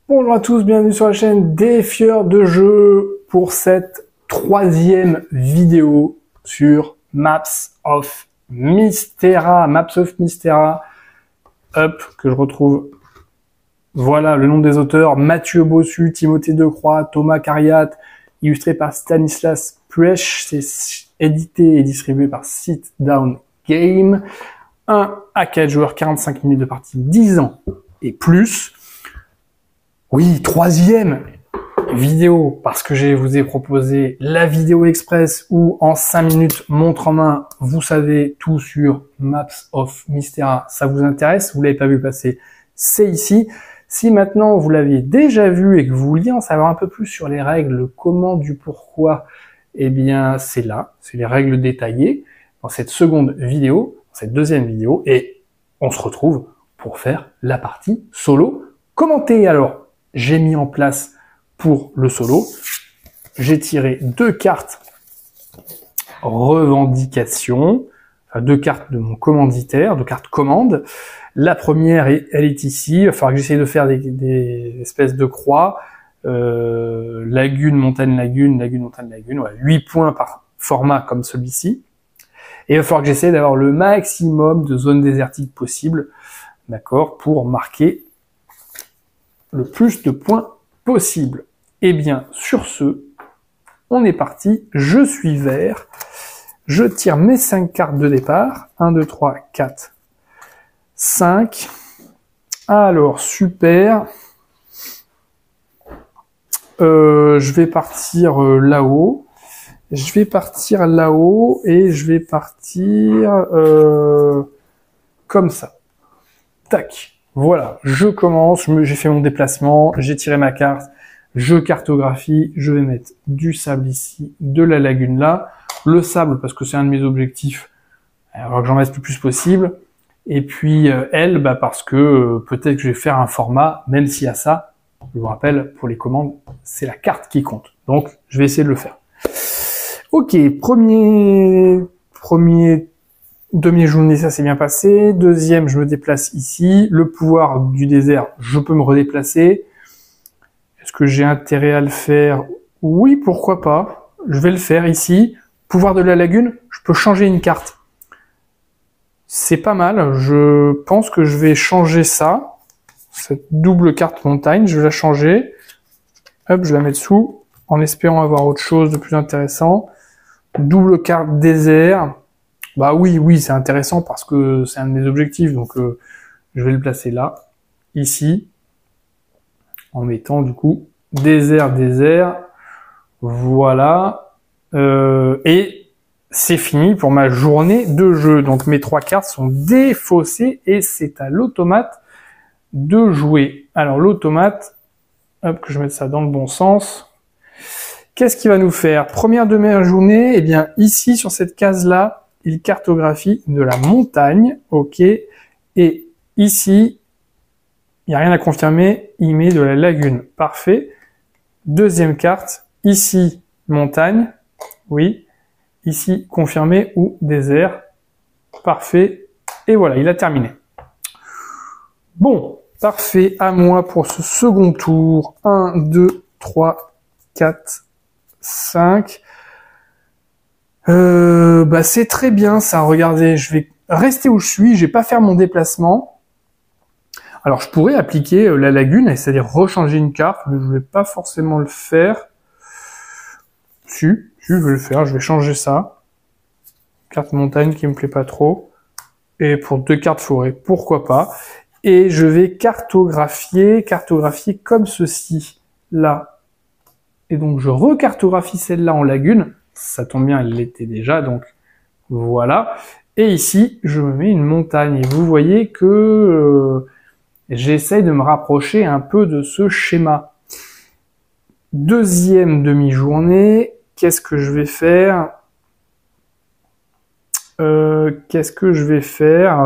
Bonjour à tous, bienvenue sur la chaîne Défieur de jeux pour cette troisième vidéo sur Maps of Mysteria. Maps of Mysteria, que je retrouve. Voilà le nom des auteurs: Mathieu Bossu, Timothée Decroix, Thomas Cariat, illustré par Stanislas Puech, c'est édité et distribué par Sit Down Game. 1 à 4 joueurs, 45 minutes de partie, 10 ans et plus. Oui, troisième vidéo, parce que je vous ai proposé la vidéo express où en 5 minutes, montre en main, vous savez tout sur Maps of Mysteria. Ça vous intéresse? Vous l'avez pas vu passer? C'est ici. Si maintenant vous l'aviez déjà vu et que vous vouliez en savoir un peu plus sur les règles, le comment, du pourquoi, eh bien c'est là, c'est les règles détaillées dans cette seconde vidéo, dans cette deuxième vidéo, et on se retrouve pour faire la partie solo commentée. Alors, j'ai mis en place pour le solo, j'ai tiré 2 cartes revendication, enfin 2 cartes de mon commanditaire, 2 cartes commande. La première, elle est ici. Il va falloir que j'essaye de faire des espèces de croix, lagune, montagne, lagune, lagune, montagne, lagune. Ouais, 8 points par format comme celui-ci. Et il va falloir que j'essaye d'avoir le maximum de zones désertiques possible, d'accord, pour marquer le plus de points possible. Et bien, sur ce, on est parti. Je suis vert. Je tire mes 5 cartes de départ. 1, 2, 3, 4, 5. Alors, super. Je vais partir là-haut. Je vais partir là-haut et je vais partir comme ça. Tac. Voilà, je commence, j'ai fait mon déplacement, j'ai tiré ma carte, je cartographie, je vais mettre du sable ici, de la lagune là, le sable parce que c'est un de mes objectifs, alors que j'en mette le plus possible, et puis elle, parce que peut-être que je vais faire un format, même s'il y a ça, je vous rappelle, pour les commandes, c'est la carte qui compte, donc je vais essayer de le faire. Ok, premier demi-journée, ça s'est bien passé. Deuxième, je me déplace ici. Le pouvoir du désert, je peux me redéplacer. Est-ce que j'ai intérêt à le faire? Oui, pourquoi pas. Je vais le faire ici. Pouvoir de la lagune, je peux changer une carte. C'est pas mal. Je pense que je vais changer ça. Cette double carte montagne, je vais la changer. Hop, je la mets dessous, en espérant avoir autre chose de plus intéressant. Double carte désert. Bah oui, c'est intéressant parce que c'est un de mes objectifs, donc je vais le placer là, ici, en mettant du coup désert, voilà, et c'est fini pour ma journée de jeu. Donc mes 3 cartes sont défaussées et c'est à l'automate de jouer. Alors l'automate, hop, que je mette ça dans le bon sens. Qu'est-ce qu'il va nous faire? Première demi-journée, eh bien ici sur cette case-là, il cartographie de la montagne, ok, et ici, il n'y a rien à confirmer, il met de la lagune, parfait. Deuxième carte, ici, montagne, oui, ici, confirmé ou désert, parfait, et voilà, il a terminé. Bon, parfait, à moi pour ce second tour, 1, 2, 3, 4, 5... c'est très bien ça, regardez, je vais rester où je suis, je vais pas faire mon déplacement. Alors je pourrais appliquer la lagune, c'est-à-dire rechanger une carte, mais je vais pas forcément le faire. Si, je vais le faire, je vais changer ça. Carte montagne qui me plaît pas trop. Et pour 2 cartes forêt, pourquoi pas. Et je vais cartographier comme ceci, là. Et donc je recartographie celle-là en lagune. Ça tombe bien, elle l'était déjà, donc voilà. Et ici, je me mets une montagne. Et vous voyez que j'essaye de me rapprocher un peu de ce schéma. Deuxième demi-journée, qu'est-ce que je vais faire? Alors,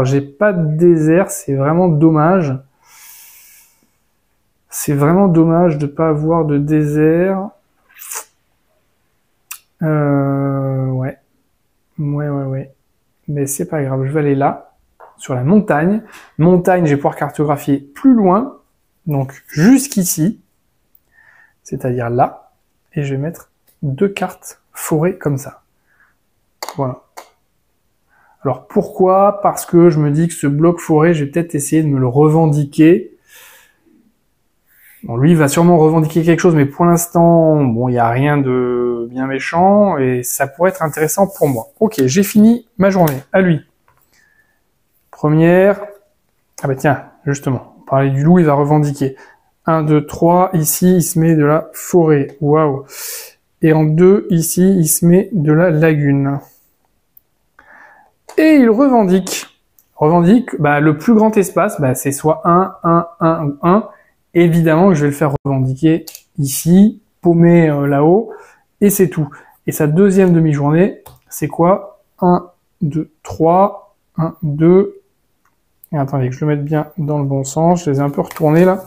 j'ai pas de désert, c'est vraiment dommage. C'est vraiment dommage de pas avoir de désert. Ouais. Mais c'est pas grave, je vais aller là, sur la montagne. Montagne, je vais pouvoir cartographier plus loin. donc jusqu'ici, c'est-à-dire là, et je vais mettre 2 cartes forêt comme ça. Voilà. Alors pourquoi? Parce que je me dis que ce bloc forêt, je vais peut-être essayer de me le revendiquer. Bon, lui, il va sûrement revendiquer quelque chose, mais pour l'instant, bon, il n'y a rien de bien méchant, et ça pourrait être intéressant pour moi. Ok, j'ai fini ma journée. À lui. Première. Ah bah tiens, justement, on parlait du loup, il va revendiquer. 1, 2, 3, ici, il se met de la forêt. Waouh. Et en 2, ici, il se met de la lagune. Et il revendique. Bah, le plus grand espace, bah, c'est soit 1, 1, 1 ou 1. Évidemment que je vais le faire revendiquer ici, paumé là-haut, et c'est tout. Et sa deuxième demi-journée, c'est quoi? 1, 2, 3, 1, 2... Et attendez que je le mette bien dans le bon sens, je les ai un peu retournés là.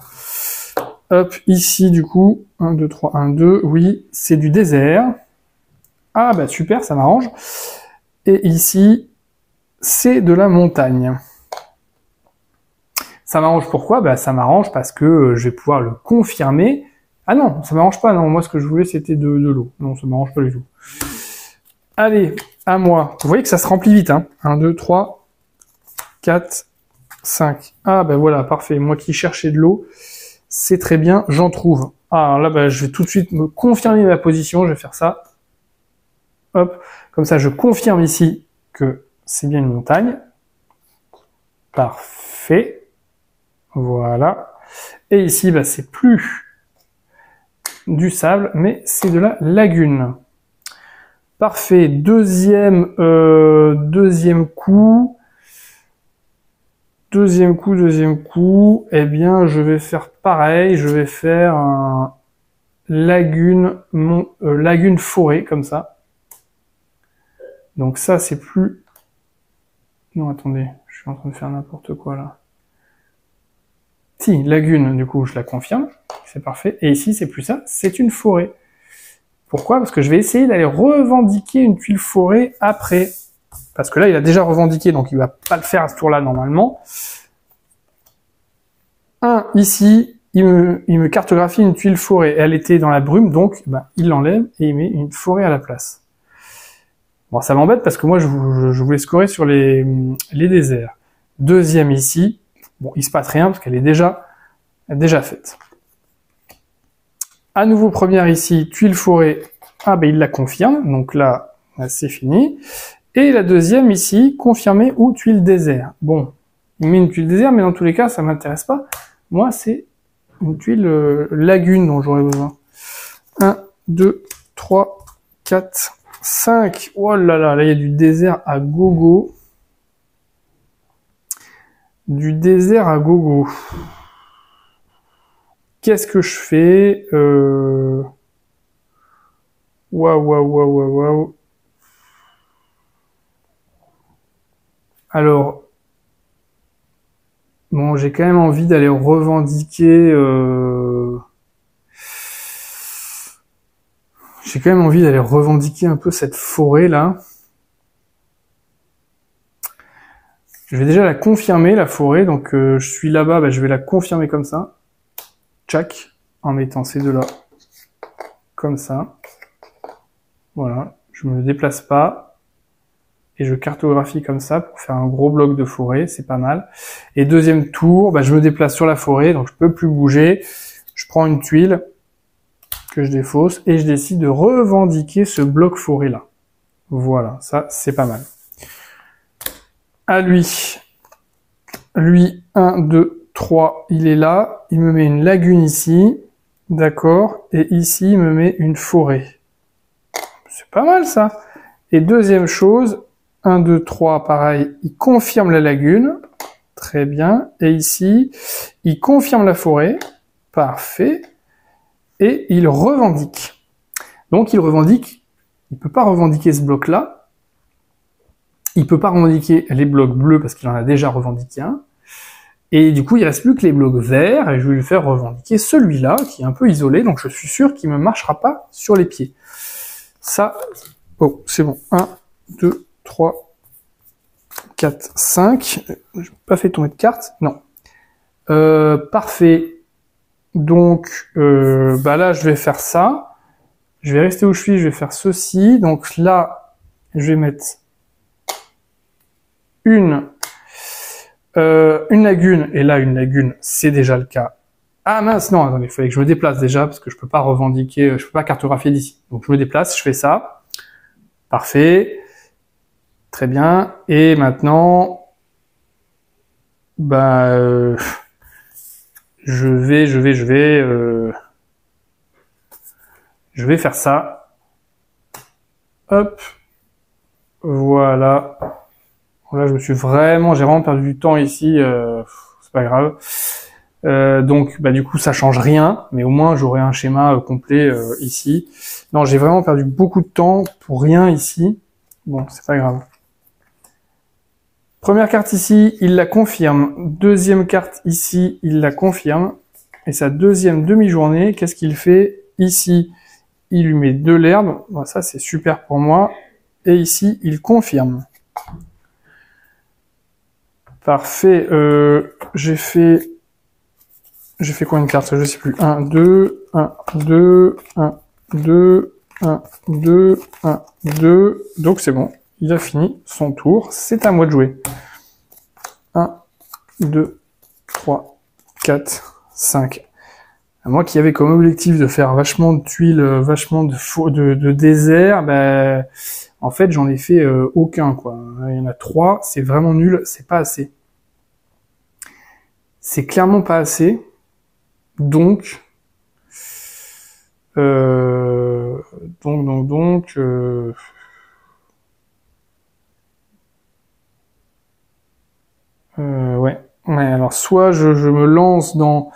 Hop, ici du coup, 1, 2, 3, 1, 2, oui, c'est du désert. Ah bah super, ça m'arrange. Et ici, c'est de la montagne. Ça m'arrange pourquoi? Bah ça m'arrange parce que je vais pouvoir le confirmer. Ah non, ça m'arrange pas, non, moi ce que je voulais c'était de l'eau. Non, ça m'arrange pas du tout. Allez, à moi. Vous voyez que ça se remplit vite, hein. 1, 2, 3, 4, 5. Ah ben voilà, parfait. Moi qui cherchais de l'eau, c'est très bien, j'en trouve. Ah, alors là, bah, je vais tout de suite me confirmer ma position. Je vais faire ça. Hop, comme ça, je confirme ici que c'est bien une montagne. Parfait. Voilà. Et ici, bah, c'est plus du sable, mais c'est de la lagune. Parfait. Deuxième coup. Deuxième coup, eh bien, je vais faire pareil, je vais faire un lagune forêt, comme ça. Donc ça, c'est plus... Non, attendez, je suis en train de faire n'importe quoi, là. Si, lagune, du coup, je la confirme, c'est parfait. Et ici, c'est plus ça, c'est une forêt. Pourquoi? Parce que je vais essayer d'aller revendiquer une tuile forêt après. Parce que là, il a déjà revendiqué, donc il va pas le faire à ce tour-là, normalement. Ici, il me cartographie une tuile forêt. Elle était dans la brume, donc bah, il l'enlève et il met une forêt à la place. Bon, ça m'embête parce que moi, je voulais scorer sur les déserts. Deuxième ici, bon, il se passe rien parce qu'elle est déjà faite. À nouveau, première ici, tuile forêt. Ah ben, il la confirme, donc là c'est fini. Et la deuxième ici, confirmée ou tuile désert. Bon, il met une tuile désert, mais dans tous les cas, ça m'intéresse pas. Moi, c'est une tuile lagune dont j'aurais besoin. 1, 2, 3, 4, 5. Oh là là, là, il y a du désert à gogo. Du désert à gogo. Qu'est-ce que je fais? Waouh. Alors, bon, j'ai quand même envie d'aller revendiquer... J'ai quand même envie d'aller revendiquer un peu cette forêt là. Je vais déjà la confirmer, la forêt. Donc je suis là-bas, bah, je vais la confirmer comme ça. Tchac, en mettant ces deux-là. Comme ça. Voilà, je me déplace pas. Et je cartographie comme ça pour faire un gros bloc de forêt, c'est pas mal. Et deuxième tour, bah, je me déplace sur la forêt, donc je peux plus bouger. Je prends une tuile que je défausse et je décide de revendiquer ce bloc forêt là. Voilà, ça c'est pas mal. À lui. Lui, 1, 2, 3, il est là. Il me met une lagune ici. D'accord. Et ici, il me met une forêt. C'est pas mal ça. Et deuxième chose, 1, 2, 3, pareil, il confirme la lagune. Très bien. Et ici, il confirme la forêt. Parfait. Et il revendique. Donc il revendique, il peut pas revendiquer ce bloc-là. Il peut pas revendiquer les blocs bleus parce qu'il en a déjà revendiqué un. Et du coup, il reste plus que les blocs verts et je vais lui faire revendiquer celui-là qui est un peu isolé. Donc je suis sûr qu'il me marchera pas sur les pieds. Ça, oh, c'est bon. 1, 2, 3, 4, 5. J'ai pas fait tomber de carte. Non. Parfait. Donc, bah là, je vais faire ça. Je vais rester où je suis, je vais faire ceci. Donc là, je vais mettre une lagune. Et là, une lagune, c'est déjà le cas. Ah mince, non, attendez, il fallait que je me déplace déjà, parce que je peux pas revendiquer, je peux pas cartographier d'ici. Donc je me déplace, je fais ça. Parfait. Très bien. Et maintenant, bah, je vais faire ça. Hop. Voilà. Là, j'ai vraiment perdu du temps ici. C'est pas grave. Donc, bah, du coup, ça change rien, mais au moins, j'aurai un schéma complet ici. Non, j'ai vraiment perdu beaucoup de temps pour rien ici. Bon, c'est pas grave. Première carte ici, il la confirme. Deuxième carte ici, il la confirme. Et sa deuxième demi-journée, qu'est-ce qu'il fait ici? Il lui met de l'herbe. Bon, ça, c'est super pour moi. Et ici, il confirme. Parfait. J'ai fait combien de cartes? Je sais plus. 1, 2, 1, 2, 1, 2, 1, 2, 1, 2. Donc c'est bon. Il a fini son tour. C'est à moi de jouer. 1, 2, 3, 4, 5. Moi qui avais comme objectif de faire vachement de tuiles, vachement de désert, ben, en fait j'en ai fait aucun, quoi. Il y en a 3, c'est vraiment nul, c'est pas assez. C'est clairement pas assez. Donc, ouais. Alors soit je me lance dans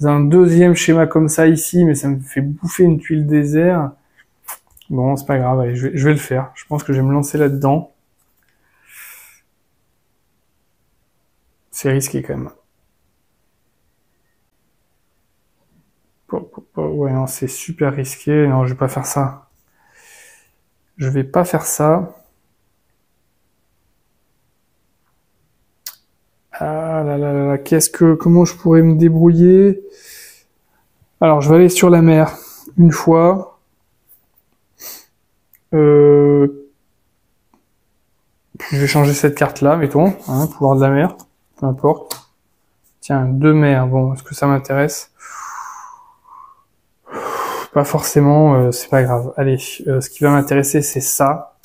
un deuxième schéma comme ça ici, mais ça me fait bouffer une tuile désert. Bon, c'est pas grave, allez, je vais le faire. Je pense que je vais me lancer là-dedans. C'est risqué quand même. Ouais, non, c'est super risqué. Non, je vais pas faire ça. Je vais pas faire ça. Ah là là là, comment je pourrais me débrouiller? Alors, je vais aller sur la mer une fois. Puis je vais changer cette carte-là, mettons, hein, pouvoir de la mer, peu importe. Tiens, 2 mers, bon, est-ce que ça m'intéresse? Pas forcément, c'est pas grave. Allez, ce qui va m'intéresser, c'est ça.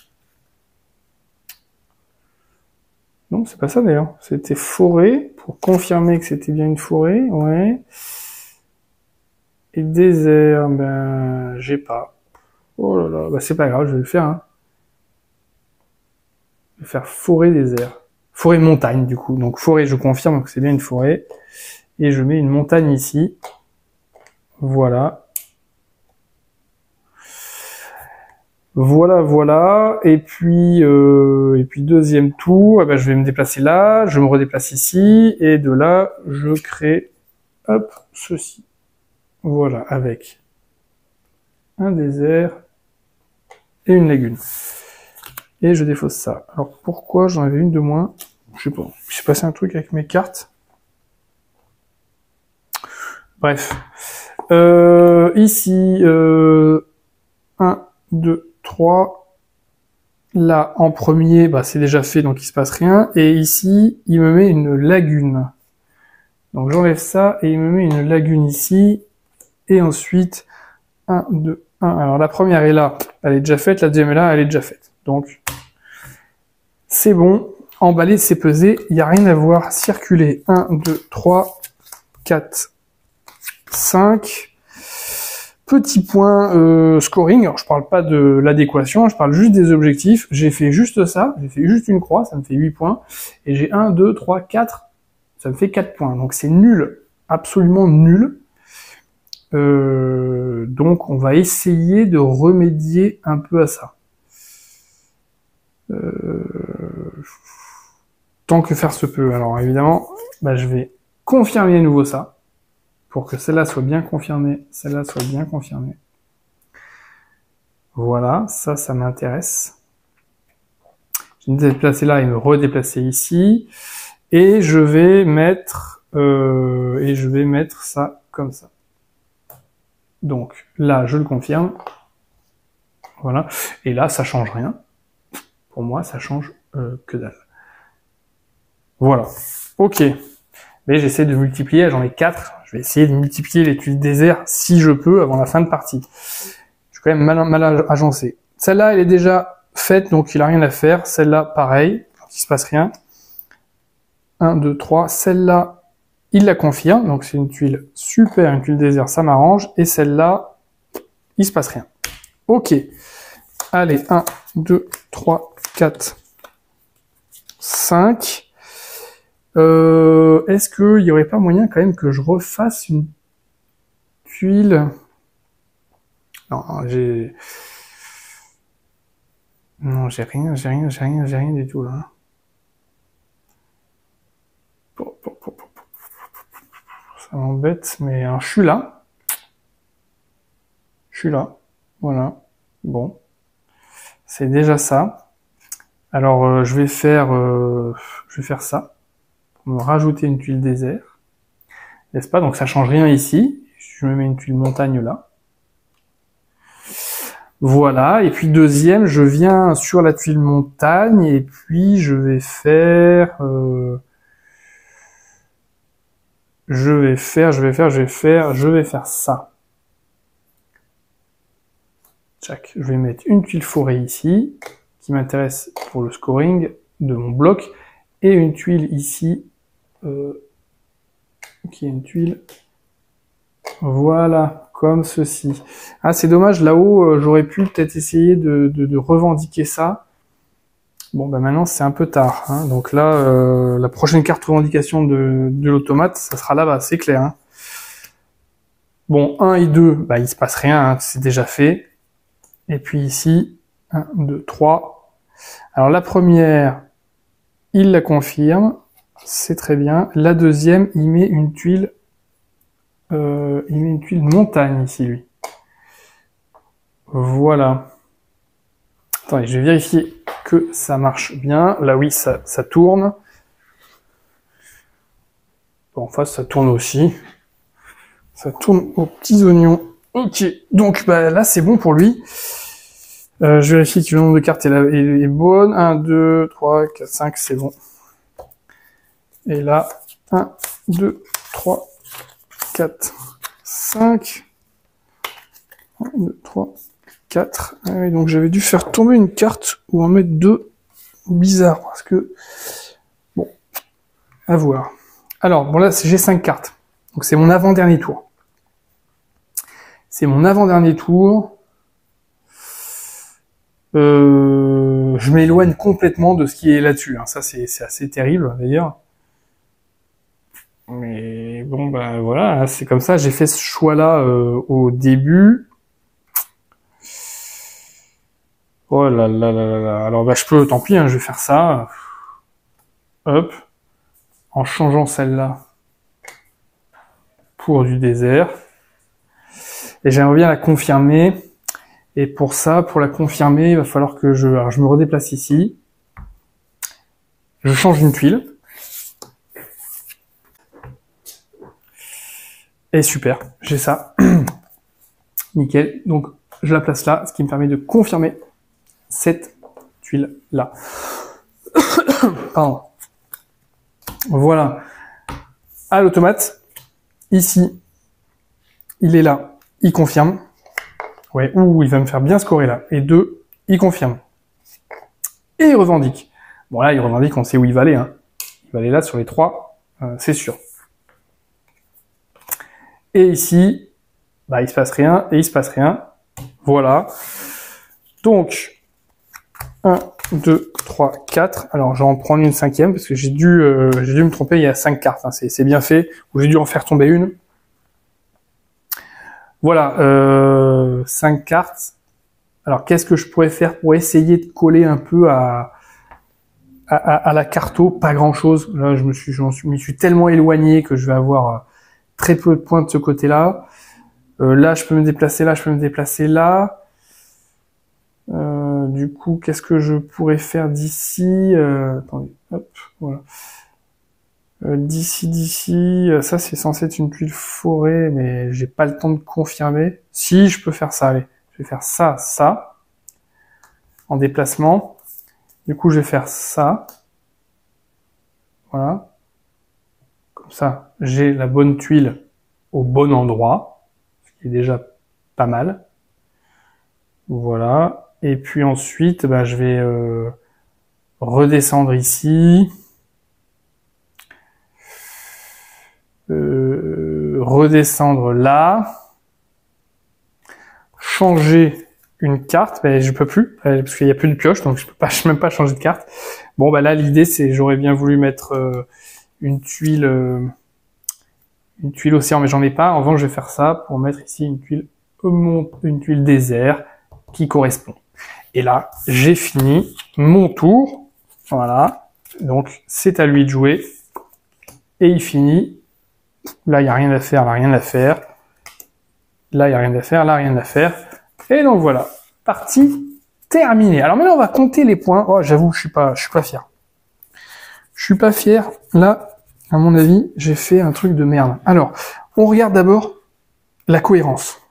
Non, c'est pas ça d'ailleurs. C'était forêt, pour confirmer que c'était bien une forêt, ouais. Et désert, ben, j'ai pas. Oh là là, bah c'est pas grave, je vais le faire, hein. Je vais faire forêt désert. Forêt montagne, du coup. Donc forêt, je confirme que c'est bien une forêt. Et je mets une montagne ici. Voilà. Voilà. Et puis deuxième tour, eh ben, je vais me déplacer là, je me redéplace ici, et de là, je crée, hop, ceci. Voilà, avec un désert et une lagune. Et je défausse ça. Alors pourquoi j'en avais une de moins? Je sais pas. Il s'est passé un truc avec mes cartes. Bref. Ici, 1, 2, 3. Là, en premier, bah, c'est déjà fait, donc il se passe rien. Et ici, il me met une lagune. Donc j'enlève ça, et il me met une lagune ici. Et ensuite, 1, 2, 1. Alors la première est là, elle est déjà faite. La deuxième est là, elle est déjà faite. Donc, c'est bon. Emballé, c'est pesé. Il n'y a rien à voir. Circuler. 1, 2, 3, 4, 5. Petit point scoring. Alors, je parle pas de l'adéquation, je parle juste des objectifs. J'ai fait juste ça. J'ai fait juste une croix, ça me fait 8 points. Et j'ai 1, 2, 3, 4. Ça me fait 4 points. Donc, c'est nul. Absolument nul. Donc, on va essayer de remédier un peu à ça. Tant que faire se peut. Alors, évidemment, bah, je vais confirmer à nouveau ça. Pour que celle-là soit bien confirmée, celle-là soit bien confirmée. Voilà, ça m'intéresse. Je vais me déplacer là et me redéplacer ici. Et je vais mettre ça comme ça. Donc là, je le confirme. Voilà. Et là, ça change rien. Pour moi, ça change que dalle. Voilà. Ok. Mais j'essaie de multiplier, j'en ai 4. Je vais essayer de multiplier les tuiles désert si je peux avant la fin de partie. Je suis quand même mal agencé. Celle-là, elle est déjà faite, donc il a rien à faire. Celle-là, pareil, il se passe rien. 1, 2, 3. Celle-là, il la confirme, donc c'est une tuile super, une tuile désert, ça m'arrange. Et celle-là, il se passe rien. Ok. Allez, 1, 2, 3, 4, 5. Est-ce qu'il y aurait pas moyen quand même que je refasse une tuile? Non, non, j'ai rien du tout là. Ça m'embête, mais je suis là. Voilà. Bon. C'est déjà ça. Alors, je vais faire ça. Pour me rajouter une tuile désert. N'est-ce pas? Donc ça change rien ici. Je me mets une tuile montagne là. Voilà. Et puis deuxième, je viens sur la tuile montagne et puis je vais faire ça. Tchac. Je vais mettre une tuile forêt ici, qui m'intéresse pour le scoring de mon bloc, et une tuile ici, qui est une tuile, voilà, comme ceci. Ah, c'est dommage, là-haut, j'aurais pu peut-être essayer de revendiquer ça. Bon, bah maintenant, c'est un peu tard. Hein. Donc là, la prochaine carte revendication de l'automate, ça sera là-bas, c'est clair. Hein. Bon, 1 et 2, bah il se passe rien, hein, c'est déjà fait. Et puis ici, 1, 2, 3. Alors la première, il la confirme, c'est très bien. La deuxième, il met une tuile montagne ici, lui. Voilà. Attendez, je vais vérifier que ça marche bien. Là, oui, ça tourne. Bon, en face, ça tourne aussi. Ça tourne aux petits oignons. Ok, donc bah, là, c'est bon pour lui. Je vérifie que le nombre de cartes est bonne. 1, 2, 3, 4, 5, c'est bon. Et là, 1, 2, 3, 4, 5. 1, 2, 3, 4. Ah oui, donc j'avais dû faire tomber une carte ou en mettre deux. Bizarre, parce que... Bon, à voir. Alors, bon là, j'ai 5 cartes. Donc c'est mon avant-dernier tour. C'est mon avant-dernier tour. Je m'éloigne complètement de ce qui est là-dessus. Hein. Ça, c'est assez terrible, d'ailleurs. Mais bon, ben voilà, c'est comme ça. J'ai fait ce choix-là au début. Oh là là là là. Alors, bah, je peux, tant pis, hein, je vais faire ça. Hop. En changeant celle-là pour du désert. Et j'aimerais bien la confirmer. Et pour ça, pour la confirmer, il va falloir que je me redéplace ici. Je change une tuile. Et super, j'ai ça. Nickel. Donc, je la place là, ce qui me permet de confirmer cette tuile-là. Pardon. Voilà. À l'automate, ici, il est là, il confirme. Ouais, ouh, il va me faire bien scorer là. Et 2, il confirme. Et il revendique. Bon là, il revendique, on sait où il va aller. Hein. Il va aller là sur les 3, c'est sûr. Et ici, bah, il se passe rien, et il se passe rien. Voilà. Donc, 1, 2, 3, 4. Alors, je vais en prendre une 5e, parce que j'ai dû me tromper, il y a 5 cartes. Hein. C'est bien fait. Ou j'ai dû en faire tomber une. Voilà, 5 cartes. Alors, qu'est-ce que je pourrais faire pour essayer de coller un peu à la carto? Pas grand-chose. Là, je me suis tellement éloigné que je vais avoir très peu de points de ce côté-là. Là, je peux me déplacer là, je peux me déplacer là. Du coup, qu'est-ce que je pourrais faire d'ici? Attendez, hop, voilà. D'ici, ça c'est censé être une tuile forêt, mais j'ai pas le temps de confirmer. Si, je peux faire ça, allez. Je vais faire ça, ça, en déplacement. Du coup, je vais faire ça. Voilà. Comme ça, j'ai la bonne tuile au bon endroit, ce qui est déjà pas mal. Voilà. Et puis ensuite, bah, je vais redescendre ici. Redescendre là. Changer une carte. Mais je peux plus, parce qu'il n'y a plus de pioche, donc je peux même pas changer de carte. Bon, bah là, l'idée, c'est, j'aurais bien voulu mettre une tuile océan, mais j'en ai pas. En revanche, je vais faire ça pour mettre ici une tuile désert qui correspond. Et là, j'ai fini mon tour. Voilà. Donc, c'est à lui de jouer. Et il finit. Là, il n'y a rien à faire, là, rien à faire. Là, il n'y a rien à faire, là, rien à faire. Et donc, voilà. Partie terminée. Alors maintenant, on va compter les points. Oh, j'avoue, je suis pas fier. Je suis pas fier. Là, à mon avis, j'ai fait un truc de merde. Alors, on regarde d'abord la cohérence.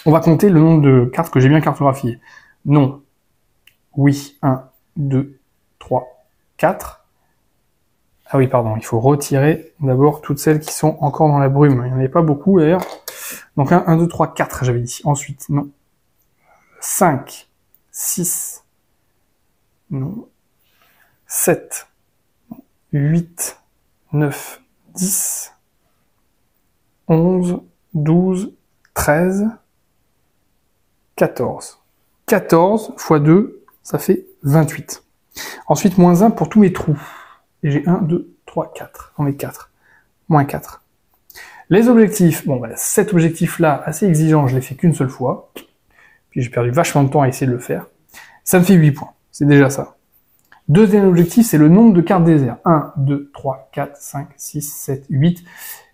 On va compter le nombre de cartes que j'ai bien cartographiées. Non. Oui. 1, 2, 3, 4. Ah oui, pardon. Il faut retirer d'abord toutes celles qui sont encore dans la brume. Il n'y en avait pas beaucoup, d'ailleurs. Donc 1, 2, 3, 4, j'avais dit. Ensuite, non. 5, 6, non. 7, 8, 9, 10, 11, 12, 13, 14. 14 x 2, ça fait 28. Ensuite, moins 1 pour tous mes trous. Et j'ai 1, 2, 3, 4. J'en ai 4. Moins 4. Les objectifs. Bon, bah, cet objectif-là, assez exigeant, je l'ai fait qu'une seule fois. Puis j'ai perdu vachement de temps à essayer de le faire. Ça me fait 8 points. C'est déjà ça. Deuxième objectif, c'est le nombre de cartes désert. 1, 2, 3, 4, 5, 6, 7, 8.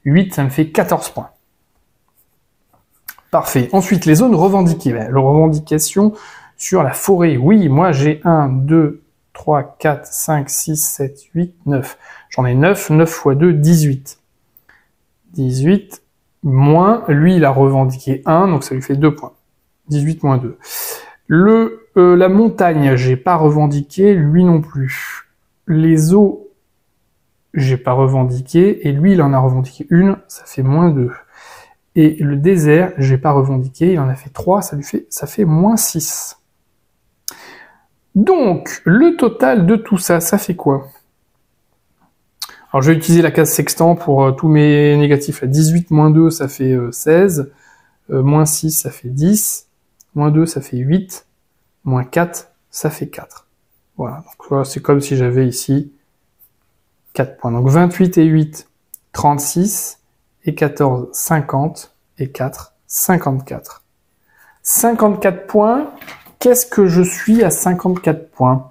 8, ça me fait 14 points. Parfait. Ensuite, les zones revendiquées. Ben, la revendication sur la forêt. Oui, moi j'ai 1, 2, 3, 4, 5, 6, 7, 8, 9. J'en ai 9. 9 x 2, 18. 18 moins, lui il a revendiqué 1, donc ça lui fait 2 points. 18 moins 2. La montagne, j'ai pas revendiqué, lui non plus. Les eaux, j'ai pas revendiqué, et lui il en a revendiqué une, ça fait moins 2. Et le désert, j'ai pas revendiqué, il en a fait 3, ça fait moins 6. Donc, le total de tout ça, ça fait quoi? Alors, je vais utiliser la case sextant pour tous mes négatifs. 18 moins 2, ça fait 16. Moins 6, ça fait 10. Moins 2, ça fait 8. Moins 4, ça fait 4. Voilà, donc voilà, c'est comme si j'avais ici 4 points. Donc 28 et 8, 36. Et 14, 50. Et 4, 54. 54 points. Qu'est-ce que je suis à 54 points?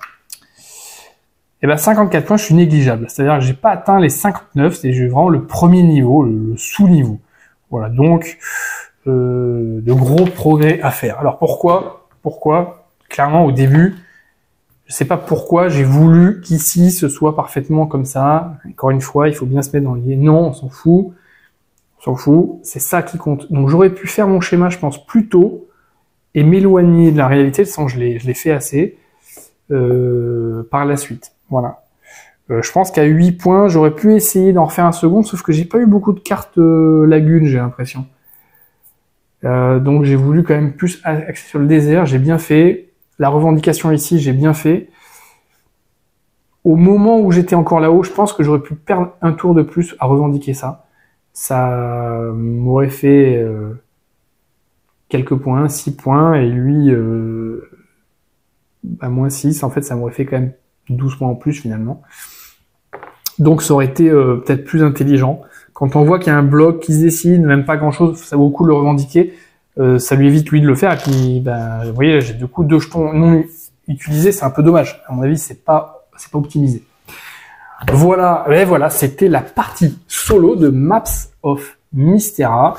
Eh ben 54 points, je suis négligeable. C'est-à-dire que j'ai pas atteint les 59, c'est vraiment le premier niveau, le sous-niveau. Voilà, donc de gros progrès à faire. Alors pourquoi? Clairement au début, je sais pas pourquoi j'ai voulu qu'ici ce soit parfaitement comme ça. Encore une fois, il faut bien se mettre dans les... Non, on s'en fout. On s'en fout, c'est ça qui compte. Donc j'aurais pu faire mon schéma, je pense, plus tôt et m'éloigner de la réalité, sans que je l'ai fait assez par la suite. Voilà. Je pense qu'à 8 points, j'aurais pu essayer d'en refaire un second, sauf que j'ai pas eu beaucoup de cartes lagunes, j'ai l'impression. Donc j'ai voulu quand même plus axer sur le désert, j'ai bien fait. La revendication ici, j'ai bien fait. Au moment où j'étais encore là-haut, je pense que j'aurais pu perdre un tour de plus à revendiquer ça. Ça m'aurait fait quelques points, 6 points, et lui, moins 6, en fait, ça m'aurait fait quand même 12 points en plus finalement. Donc ça aurait été peut-être plus intelligent. Quand on voit qu'il y a un bloc qui se dessine, même pas grand-chose, ça vaut beaucoup le revendiquer, ça lui évite lui de le faire. Et puis, vous voyez, j'ai du coup 2 jetons non utilisés, c'est un peu dommage. À mon avis, c'est pas optimisé. Voilà, et voilà, c'était la partie solo de Maps of Mystera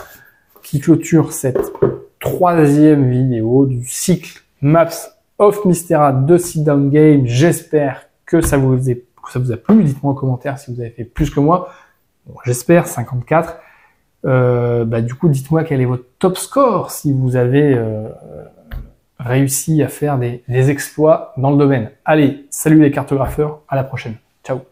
qui clôture cette 3e vidéo du cycle Maps of Mystera de Sit Down Game. J'espère que ça que ça vous a plu. Dites-moi en commentaire si vous avez fait plus que moi. Bon, j'espère, 54. Du coup, dites-moi quel est votre top score si vous avez réussi à faire des exploits dans le domaine. Allez, salut les cartographeurs, à la prochaine. Ciao.